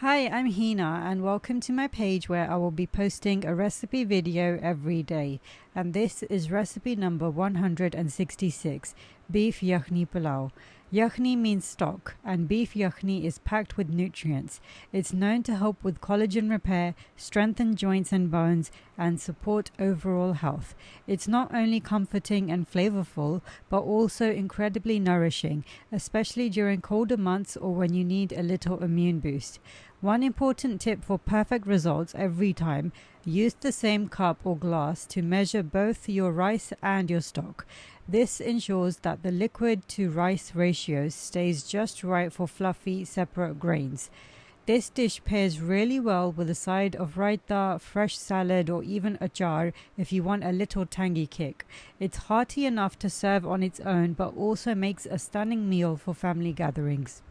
Hi, I'm Hina and welcome to my page where I will be posting a recipe video every day. And this is recipe number 166, beef yakhni pulao. Yakhni means stock and beef yakhni is packed with nutrients. It's known to help with collagen repair, strengthen joints and bones, and support overall health. It's not only comforting and flavorful, but also incredibly nourishing, especially during colder months or when you need a little immune boost. One important tip for perfect results every time: use the same cup or glass to measure both your rice and your stock. This ensures that the liquid to rice ratio stays just right for fluffy, separate grains. This dish pairs really well with a side of raita, fresh salad, or even achar if you want a little tangy kick. It's hearty enough to serve on its own, but also makes a stunning meal for family gatherings.